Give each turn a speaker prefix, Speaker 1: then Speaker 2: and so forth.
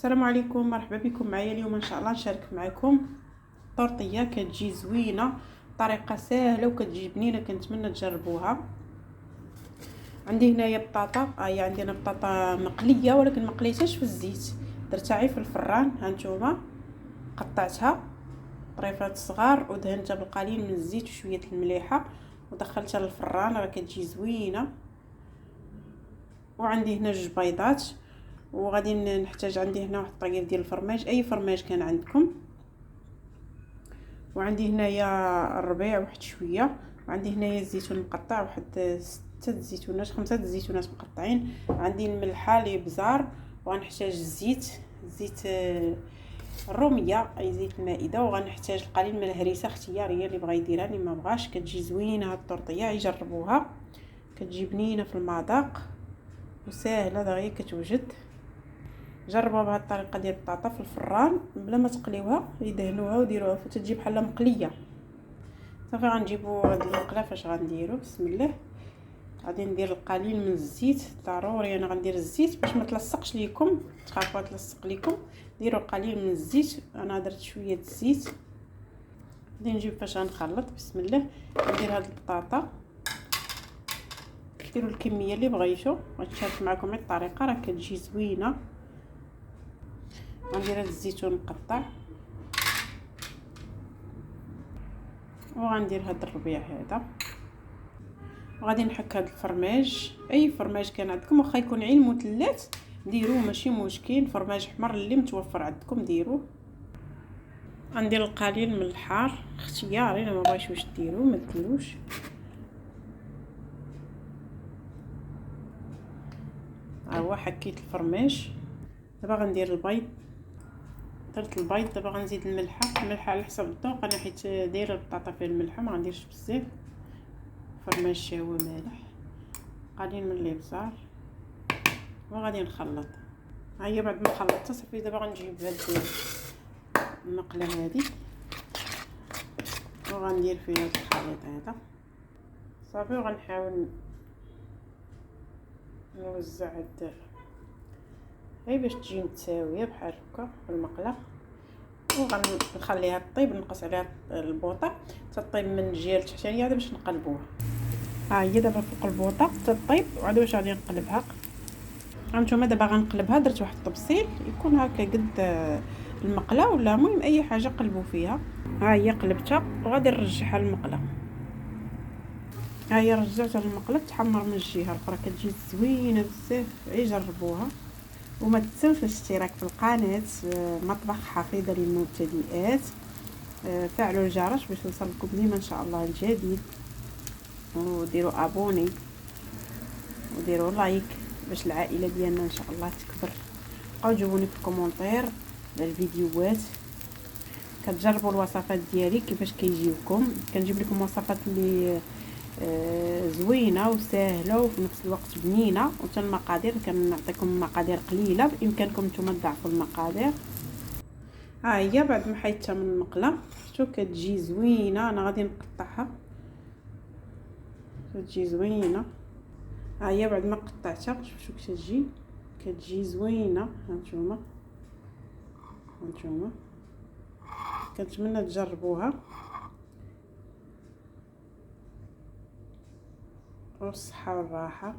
Speaker 1: السلام عليكم، مرحبا بكم معايا. اليوم ان شاء الله نشارك معكم طورطيه كتجي زوينه بطريقه سهله وكتجي بنينه. كنتمنى تجربوها. عندي هنايا بطاطا، هي عندنا بطاطا مقليه ولكن ما قليتهاش في الزيت، درتها غير في الفران. ها نتوما قطعتها طريفات صغار ودهنتها بالقليل من الزيت وشويه المليحه ودخلتها للفران، راه كتجي زوينه. وعندي هنا 2 بيضات، وغادي نحتاج عندي هنا واحد الطاقير ديال الفرماج، اي فرماج كان عندكم. وعندي هنايا الربيع واحد شويه، وعندي هنايا الزيتون مقطع واحد 6 زيتونات 5 زيتونات مقطعين. عندي الملحه لي بزار، وغنحتاج زيت الروميه اي زيت المائده، وغنحتاج القليل من الهريسه اختياريه اللي بغى يديرها اللي ما بغاش. كتجي زوينه هاد الطورطيه، يجربوها كتجي بنينه في المذاق وسهله دغيا كتوجد. جربوها بهذه الطريقه ديال البطاطا في الفران بلا ما تقليوها، يدهنوها وديروها فتجي بحال مقليه. صافي غنجيبوا هاد المقله. فاش غنديروا؟ بسم الله. غادي ندير القليل من الزيت، ضروري انا غندير الزيت باش ما تلصقش ليكم، تخافوا تلصق ليكم ديروا القليل من الزيت. انا درت شويه الزيت. غادي نجيب فاش غنخلط. بسم الله. ندير هاد البطاطا، ديروا الكميه اللي بغيتو. غنشارك معكم غير الطريقه، راه كتجي زوينه. غندير هاد الزيتون مقطع، وغندير هاد الربيع هذا، وغادي نحك هاد الفرماج. اي فرماج كان عندكم، واخا يكون عين مثلث ديروه ماشي مشكل. فرماج حمر اللي متوفر عندكم ديروه. غندير القليل من الحار اختياري، الا ما بغيتوش ديروه ما ديروش. ها هو حكيت الفرماج. دابا غندير البيض. درت البيض. دابا غنزيد الملحه على حسب الذوق. انا حيت دايره البطاطا فيها الملحه ما غنديرش بزاف. فرماج شاوي مالح، قليل من الابزار، وغادي نخلط. ها هي بعد ما خلطتها صافي. دابا غنجيب هاد المقله هذه وغندير فيها هاد الخليط هذا صافي، وغنحاول نوزع هاد غير باش تجي متساويه بحال هكا في المقله. وغنخليها طيب، نقص عليها البوطه تطيب من الجهه التحتانيه هذا باش نقلبوها. ها هي دابا فوق البوطه تطيب، وعاد واش غادي نقلبها. هانتوما دابا غنقلبها. درت واحد الطبسيل يكون هكا قد المقله، ولا المهم اي حاجه قلبوا فيها. ها هي قلبتها وغادي نرجعها للمقله. ها هي رجعتها للمقله تحمر من الجهه الاخرى، كتجي زوينه بزاف. جربوها. وما تنسوش الاشتراك في القناه مطبخ حفيظه للمبتدئات. فعلوا الجرس باش يوصلكم ديما ان شاء الله الجديد، وديروا ابوني وديروا لايك باش العائله ديالنا ان شاء الله تكبر. بقاو جاوبوني في الكومونتير على الفيديوهات، كتجربوا الوصفات ديالي كيفاش كيجيوكم. كنجيب لكم وصفات اللي زوينه وسهله وفي نفس الوقت بنينه. وحتى المقادير كنعطيكم مقادير قليله، بامكانكم نتوما تضاعفوا المقادير. ها هي بعد ما حيدتها من المقله شتو كتجي زوينه. انا غادي نقطعها كتجي زوينه. ها هي بعد ما قطعتها شوفوا كتجي زوينه. هانتوما كنتمنى تجربوها. والصحه والراحه.